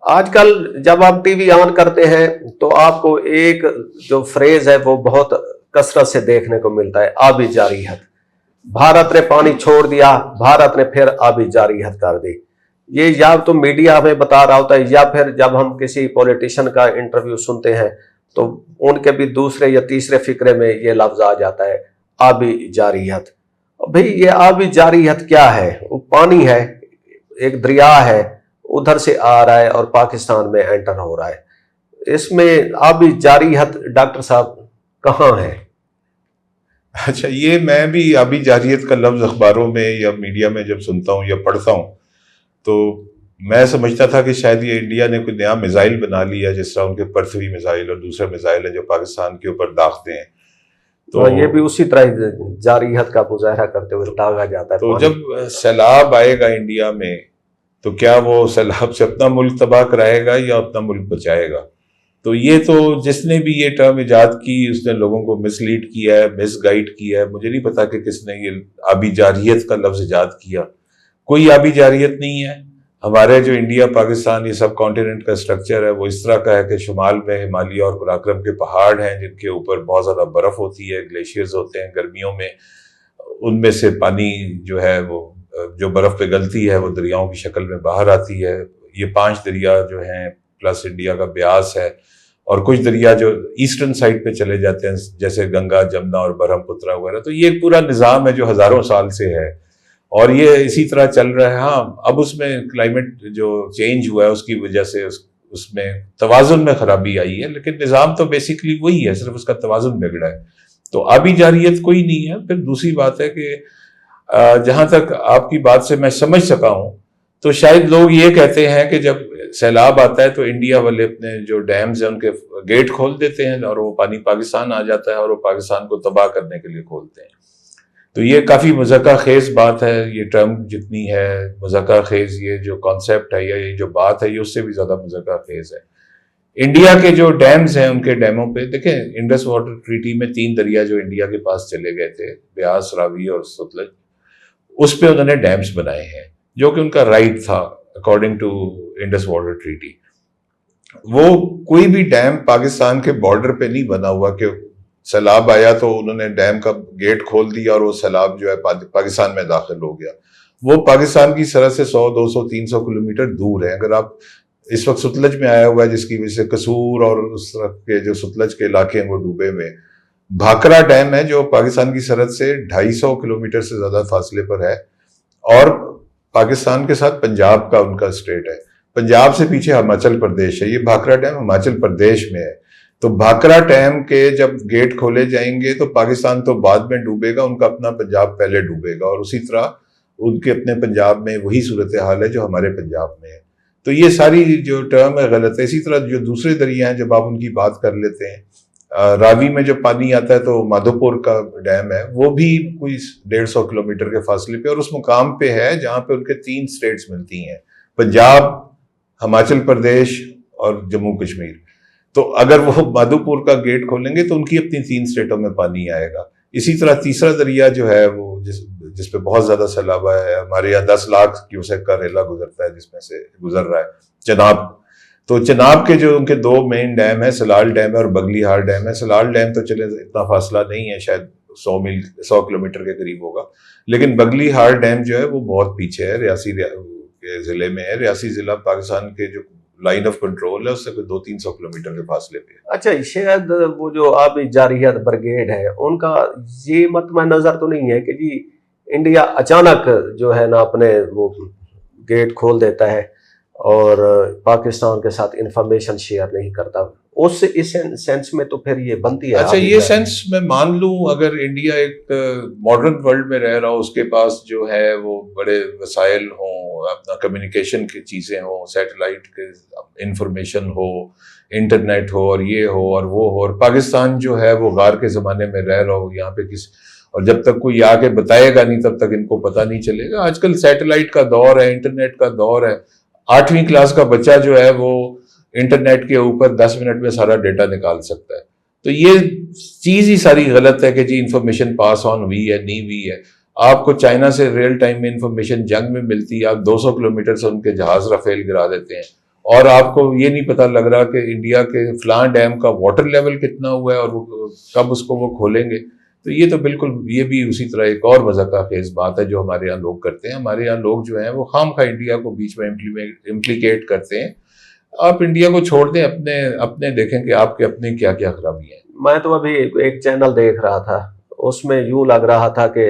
آج کل جب آپ ٹی وی آن کرتے ہیں تو آپ کو ایک جو فریز ہے وہ بہت کثرت سے دیکھنے کو ملتا ہے، آبی جارحیت۔ بھارت نے پانی چھوڑ دیا، بھارت نے پھر آبی جارحیت کر دی۔ یہ یا تو میڈیا ہمیں بتا رہا ہوتا ہے، یا پھر جب ہم کسی پولیٹیشین کا انٹرویو سنتے ہیں تو ان کے بھی دوسرے یا تیسرے فقرے میں یہ لفظ آ جاتا ہے، آبی جارحیت۔ بھئی یہ آبی جارحیت کیا ہے؟ وہ پانی ہے، ایک دریا ہے، ادھر سے آ رہا ہے اور پاکستان میں انٹر ہو رہا ہے۔ اس میں آبی جارحیت ڈاکٹر صاحب کہاں ہے؟ اچھا، یہ میں بھی آبی جارحیت کا لفظ اخباروں میں یا میڈیا میں جب سنتا ہوں یا پڑھتا ہوں تو میں سمجھتا تھا کہ شاید یہ انڈیا نے کوئی نیا میزائل بنا لیا، جس طرح ان کے پرتھوی میزائل اور دوسرے میزائل ہیں جو پاکستان کے اوپر داغتے ہیں۔ تو یہ بھی اسی طرح جارحیت کا مظاہرہ کرتے ہوئے داغا جاتا ہے۔ تو جب سیلاب آئے گا انڈیا میں تو کیا وہ سیلاب سے اپنا ملک تباہ کرائے گا یا اپنا ملک بچائے گا؟ تو یہ تو جس نے بھی یہ ٹرم ایجاد کی اس نے لوگوں کو مس لیڈ کیا ہے، مس گائیڈ کیا ہے۔ مجھے نہیں پتا کہ کس نے یہ آبی جارحیت کا لفظ ایجاد کیا۔ کوئی آبی جارحیت نہیں ہے۔ ہمارے جو انڈیا پاکستان یہ سب کانٹیننٹ کا سٹرکچر ہے وہ اس طرح کا ہے کہ شمال میں ہمالیہ اور قراقرم کے پہاڑ ہیں جن کے اوپر بہت زیادہ برف ہوتی ہے، گلیشیئرز ہوتے ہیں گرمیوں میں، ان میں سے پانی جو ہے وہ جو برف پگھلتی ہے وہ دریاؤں کی شکل میں باہر آتی ہے۔ یہ 5 دریا جو ہیں پلس انڈیا کا بیاس ہے، اور کچھ دریا جو ایسٹرن سائڈ پہ چلے جاتے ہیں جیسے گنگا، جمنا اور برہم پترا وغیرہ۔ تو یہ ایک پورا نظام ہے جو ہزاروں سال سے ہے اور یہ اسی طرح چل رہا ہے۔ ہاں، اب اس میں کلائمیٹ جو چینج ہوا ہے اس کی وجہ سے اس میں توازن میں خرابی آئی ہے، لیکن نظام تو بیسیکلی وہی ہے، صرف اس کا توازن بگڑا ہے۔ تو آبی جارحیت کوئی نہیں ہے۔ پھر دوسری بات ہے کہ جہاں تک آپ کی بات سے میں سمجھ سکا ہوں تو شاید لوگ یہ کہتے ہیں کہ جب سیلاب آتا ہے تو انڈیا والے اپنے جو ڈیمز ہیں ان کے گیٹ کھول دیتے ہیں اور وہ پانی پاکستان آ جاتا ہے اور وہ پاکستان کو تباہ کرنے کے لیے کھولتے ہیں۔ تو یہ کافی مذاکرہ خیز بات ہے۔ یہ ٹرم جتنی ہے مذاکرہ خیز، یہ جو کانسیپٹ ہے یا یہ جو بات ہے یہ اس سے بھی زیادہ مذاکرہ خیز ہے۔ انڈیا کے جو ڈیمز ہیں ان کے ڈیموں پہ دیکھیں، انڈس واٹر ٹریٹی میں 3 دریا جو انڈیا کے پاس چلے گئے تھے، بیاس، راوی اور ستلج، اس پہ انہوں نے ڈیمز بنائے ہیں جو کہ ان کا رائٹ تھا according to Indus water treaty. وہ کوئی بھی ڈیم پاکستان کے بارڈر پہ نہیں بنا ہوا کہ سیلاب آیا تو انہوں نے ڈیم کا گیٹ کھول دیا اور وہ سیلاب جو ہے پاکستان میں داخل ہو گیا۔ وہ پاکستان کی سرحد سے 100، 200، 300 کلومیٹر دور ہے۔ اگر آپ اس وقت ستلج میں آیا ہوا ہے جس کی وجہ سے قصور اور اس طرح کے جو ستلج کے علاقے ہیں وہ ڈوبے ہوئے۔ بھاکرا ڈیم ہے جو پاکستان کی سرحد سے 250 کلومیٹر سے زیادہ فاصلے پر ہے، اور پاکستان کے ساتھ پنجاب کا ان کا اسٹیٹ ہے۔ پنجاب سے پیچھے ہماچل پردیش ہے۔ یہ بھاکرا ڈیم ہماچل پردیش میں ہے۔ تو بھاکرا ڈیم کے جب گیٹ کھولے جائیں گے تو پاکستان تو بعد میں ڈوبے گا، ان کا اپنا پنجاب پہلے ڈوبے گا، اور اسی طرح ان کے اپنے پنجاب میں وہی صورتحال ہے جو ہمارے پنجاب میں ہے۔ تو یہ ساری جو ٹرم ہے غلط ہے۔ اسی طرح جو دوسرے دریا ہیں جب آپ ان کی بات کر لیتے ہیں، راوی میں جب پانی آتا ہے تو مادھو پور کا ڈیم ہے، وہ بھی کوئی 150 کلومیٹر کے فاصلے پہ اور اس مقام پہ ہے جہاں پہ ان کے 3 اسٹیٹس ملتی ہیں، پنجاب، ہماچل پردیش اور جموں کشمیر۔ تو اگر وہ مادھو پور کا گیٹ کھولیں گے تو ان کی اپنی 3 اسٹیٹوں میں پانی آئے گا۔ اسی طرح تیسرا دریا جو ہے وہ جس پہ بہت زیادہ سیلاب ہے، ہمارے یہاں 10 لاکھ کیوسیک کا ریلا گزرتا ہے جس میں سے گزر رہا ہے چناب۔ تو چناب کے جو ان کے 2 مین ڈیم ہیں، سلال ڈیم ہے اور بگلی ہار ڈیم ہے۔ سلال ڈیم تو چلے اتنا فاصلہ نہیں ہے، شاید 100 کلومیٹر کے قریب ہوگا، لیکن بگلی ہار ڈیم جو ہے وہ بہت پیچھے ہے، ریاسی کے ضلع میں ہے۔ ریاسی ضلع پاکستان کے جو لائن آف کنٹرول ہے اس سے 200-300 کلومیٹر کے فاصلے پہ۔ اچھا، شاید وہ جو آبی جارحیت برگیڈ ہے ان کا یہ مطمع نظر تو نہیں ہے کہ جی انڈیا اچانک جو ہے نا اپنے وہ گیٹ کھول دیتا ہے اور پاکستان کے ساتھ انفارمیشن شیئر نہیں کرتا؟ اس سینس میں تو پھر یہ بنتی ہے۔ اچھا، یہ سینس میں مان لوں اگر انڈیا ایک ماڈرن ورلڈ میں رہ رہا ہو، اس کے پاس جو ہے وہ بڑے وسائل ہوں، اپنا کمیونیکیشن کی چیزیں ہوں، سیٹلائٹ کے انفارمیشن ہو، انٹرنیٹ ہو اور یہ ہو اور وہ ہو، اور پاکستان جو ہے وہ غار کے زمانے میں رہ رہا ہو یہاں پہ اور جب تک کوئی آ کے بتائے گا نہیں تب تک ان کو پتہ نہیں چلے گا۔ آج کل سیٹلائٹ کا دور ہے، انٹرنیٹ کا دور ہے۔ 8ویں کلاس کا بچہ جو ہے وہ انٹرنیٹ کے اوپر 10 منٹ میں سارا ڈیٹا نکال سکتا ہے۔ تو یہ چیز ہی ساری غلط ہے کہ جی انفارمیشن پاس آن ہوئی ہے، نہیں ہوئی ہے۔ آپ کو چائنا سے ریئل ٹائم میں انفارمیشن جنگ میں ملتی ہے، آپ 200 کلومیٹر سے ان کے جہاز رافیل گرا دیتے ہیں اور آپ کو یہ نہیں پتہ لگ رہا کہ انڈیا کے فلاں ڈیم کا واٹر لیول کتنا ہوا ہے اور وہ کب اس کو وہ کھولیں گے. تو یہ تو بالکل یہ بھی اسی طرح ایک اور مذاقہ خیز بات ہے جو ہمارے یہاں لوگ کرتے ہیں. ہمارے یہاں لوگ جو ہیں وہ خام خواہ انڈیا کو بیچ میں امپلیکیٹ کرتے ہیں. آپ انڈیا کو چھوڑ دیں, اپنے دیکھیں کہ آپ کے اپنے کیا کیا خرابی ہیں. میں تو ابھی ایک چینل دیکھ رہا تھا, اس میں یوں لگ رہا تھا کہ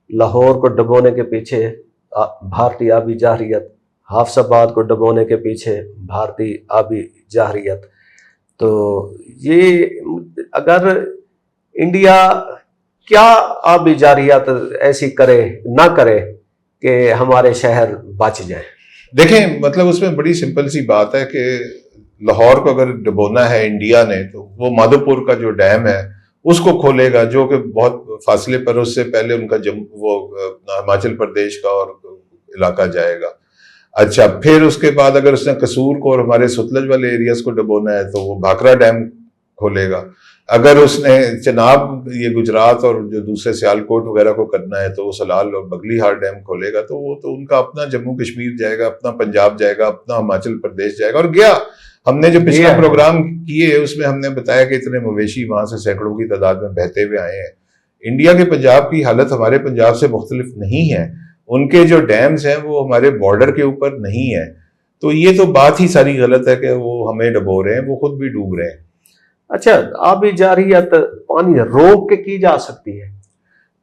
لاہور کو ڈبونے کے پیچھے بھارتی آبی جارحیت, حافظ آباد کو ڈبونے کے پیچھے بھارتی آبی جارحیت. تو یہ اگر انڈیا کیا آبی جارحیت ایسی کرے نہ کرے کہ ہمارے شہر بچ جائیں. دیکھیں مطلب اس میں بڑی سمپل سی بات ہے کہ لاہور کو اگر ڈبونا ہے انڈیا نے تو وہ مادھو پور کا جو ڈیم ہے اس کو کھولے گا, جو کہ بہت فاصلے پر, اس سے پہلے ان کا وہ ہماچل پردیش کا اور علاقہ جائے گا. اچھا, پھر اس کے بعد اگر اس نے قصور کو اور ہمارے ستلج والے ایریاز کو ڈبونا ہے تو وہ بھاکرا ڈیم کھولے گا. اگر اس نے چناب یہ گجرات اور جو دوسرے سیالکوٹ وغیرہ کو کرنا ہے تو وہ سلال اور بگلی ہار ڈیم کھولے گا. تو وہ تو ان کا اپنا جموں کشمیر جائے گا, اپنا پنجاب جائے گا, اپنا ہماچل پردیش جائے گا. اور گیا, ہم نے جو پچھلا پروگرام کیے اس میں ہم نے بتایا کہ اتنے مویشی وہاں سے سینکڑوں کی تعداد میں بہتے ہوئے آئے ہیں. انڈیا کے پنجاب کی حالت ہمارے پنجاب سے مختلف نہیں ہے. ان کے جو ڈیمز ہیں وہ ہمارے بارڈر کے اوپر نہیں ہے. تو یہ تو بات ہی ساری غلط ہے کہ وہ ہمیں ڈبو رہے ہیں, وہ خود بھی ڈوب رہے ہیں. اچھا, آبی جارحیت پانی روک کے کی جا سکتی ہے؟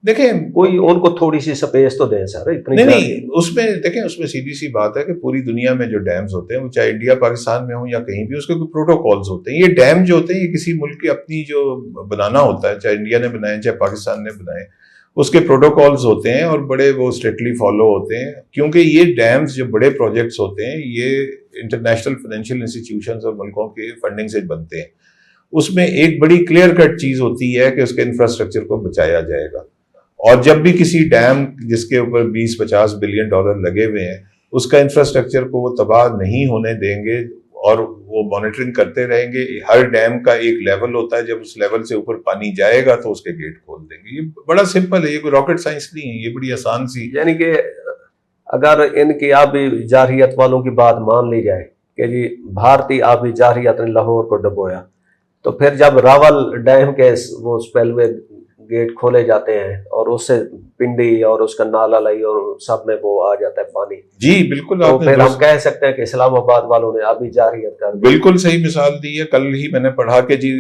دیکھیں کوئی ان کو تھوڑی سی سپیس تو دیں سر. نہیں, اس میں دیکھیں اس میں سیدھی سی بات ہے کہ پوری دنیا میں جو ڈیمز ہوتے ہیں وہ چاہے انڈیا پاکستان میں ہوں یا کہیں بھی, اس کے کوئی پروٹوکالز ہوتے ہیں. یہ ڈیم جو ہوتے ہیں یہ کسی ملک کی اپنی جو بنانا ہوتا ہے, چاہے انڈیا نے بنائے چاہے پاکستان نے بنائے, اس کے پروٹوکالز ہوتے ہیں اور بڑے وہ اسٹرکٹلی فالو ہوتے ہیں. کیونکہ یہ ڈیمز جو بڑے پروجیکٹس ہوتے ہیں یہ انٹرنیشنل فائنینشیل انسٹیٹیوشنز اور ملکوں کے فنڈنگ سے بنتے ہیں. اس میں ایک بڑی کلیئر کٹ چیز ہوتی ہے کہ اس کے انفراسٹرکچر کو بچایا جائے گا. اور جب بھی کسی ڈیم جس کے اوپر 20-50 بلین ڈالر لگے ہوئے ہیں اس کا انفراسٹرکچر کو وہ تباہ نہیں ہونے دیں گے اور وہ مانیٹرنگ کرتے رہیں گے. ہر ڈیم کا ایک لیول ہوتا ہے, جب اس لیول سے اوپر پانی جائے گا تو اس کے گیٹ کھول دیں گے. یہ بڑا سمپل ہے, یہ کوئی راکٹ سائنس نہیں ہے, یہ بڑی آسان سی. یعنی کہ اگر ان کی آبی جارحیت والوں کی بات مان لی جائے کہ جی بھارتی آبی جارحیت نے لاہور کو ڈبویا, تو پھر جب راول ڈیم کے وہ اسپیل میں گیٹ کھولے جاتے ہیں اور اس سے پنڈی اور اس کا نالا لائی اور سب میں وہ آ جاتا ہے پانی. جی بالکل, تو پھر ہم کہہ سکتے ہیں کہ اسلام آباد والوں نے آبی جارحیت کر دی. بالکل صحیح مثال دی ہے. کل ہی میں نے پڑھا کہ جی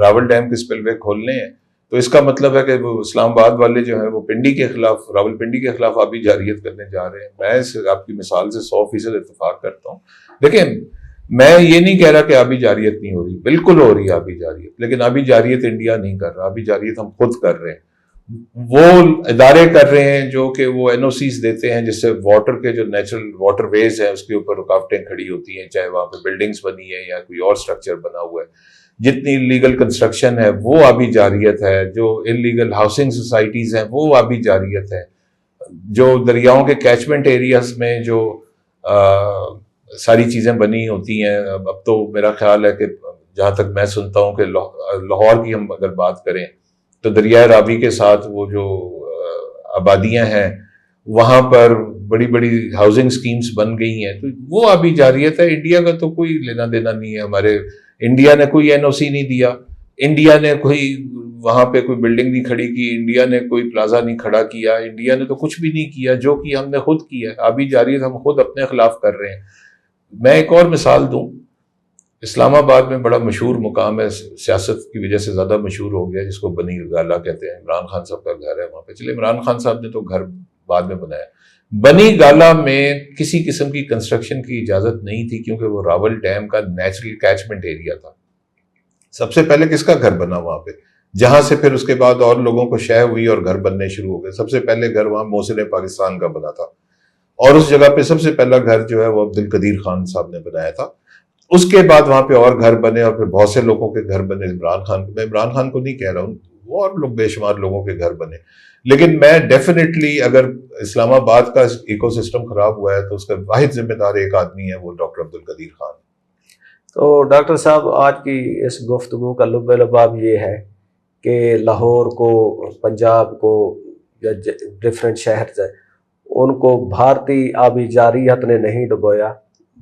راول ڈیم کے اسپل وے کھولنے ہیں, تو اس کا مطلب ہے کہ وہ اسلام آباد والے جو ہیں وہ پنڈی کے خلاف, راول پنڈی کے خلاف آبی جارحیت کرنے جا رہے ہیں. میں آپ کی مثال سے 100% اتفاق کرتا ہوں. دیکھیں میں یہ نہیں کہہ رہا کہ آبی جارحیت نہیں ہو رہی, بالکل ہو رہی ہے آبی جارحیت, لیکن آبی جارحیت انڈیا نہیں کر رہا. آبی جارحیت ہم خود کر رہے ہیں. وہ ادارے کر رہے ہیں جو کہ وہ NOCs دیتے ہیں جس سے واٹر کے جو نیچرل واٹر ویز ہیں اس کے اوپر رکاوٹیں کھڑی ہوتی ہیں, چاہے وہاں پہ بلڈنگز بنی ہے یا کوئی اور سٹرکچر بنا ہوا ہے. جتنی انلیگل کنسٹرکشن ہے وہ آبی جارحیت ہے, جو انلیگل ہاؤسنگ سوسائٹیز ہیں وہ آبی جارحیت ہے, جو دریاؤں کے کیچمنٹ ایریاز میں جو ساری چیزیں بنی ہوتی ہیں. اب تو میرا خیال ہے کہ جہاں تک میں سنتا ہوں کہ لاہور کی ہم اگر بات کریں تو دریائے راوی کے ساتھ وہ جو آبادیاں ہیں وہاں پر بڑی بڑی ہاؤسنگ سکیمز بن گئی ہیں, تو وہ آبی جارحیت ہے. انڈیا کا تو کوئی لینا دینا نہیں ہے. ہمارے انڈیا نے کوئی NOC نہیں دیا, انڈیا نے کوئی وہاں پہ کوئی بلڈنگ نہیں کھڑی کی, انڈیا نے کوئی پلازا نہیں کھڑا کیا, انڈیا نے تو کچھ بھی نہیں کیا. جو کہ ہم نے خود کیا. آبی جارحیت ہم خود اپنے خلاف کر رہے ہیں. میں ایک اور مثال دوں, اسلام آباد میں بڑا مشہور مقام ہے, سیاست کی وجہ سے زیادہ مشہور ہو گیا, جس کو بنی گالا کہتے ہیں. عمران خان صاحب کا گھر ہے وہاں پہ. چلے عمران خان صاحب نے تو گھر بعد میں بنایا. بنی گالا میں کسی قسم کی کنسٹرکشن کی اجازت نہیں تھی کیونکہ وہ راول ڈیم کا نیچرل کیچمنٹ ایریا تھا. سب سے پہلے کس کا گھر بنا وہاں پہ, جہاں سے پھر اس کے بعد اور لوگوں کو شے ہوئی اور گھر بننے شروع ہو گئے. سب سے پہلے گھر وہاں محسن پاکستان کا بنا تھا, اور اس جگہ پہ سب سے پہلا گھر جو ہے وہ عبدالقدیر خان صاحب نے بنایا تھا. اس کے بعد وہاں پہ اور گھر بنے اور پھر بہت سے لوگوں کے گھر بنے. میں عمران خان کو نہیں کہہ رہا ہوں, وہ اور لوگ بے شمار لوگوں کے گھر بنے. لیکن میں ڈیفینیٹلی اگر اسلام آباد کا ایکو سسٹم خراب ہوا ہے تو اس کا واحد ذمہ دار ایک آدمی ہے, وہ ڈاکٹر عبدالقدیر خان. تو ڈاکٹر صاحب آج کی اس گفتگو کا لب لباب یہ ہے کہ لاہور کو, پنجاب کو یا ڈفرینٹ شہر سے ان کو بھارتی آبی جارحیت نے نہیں ڈبویا,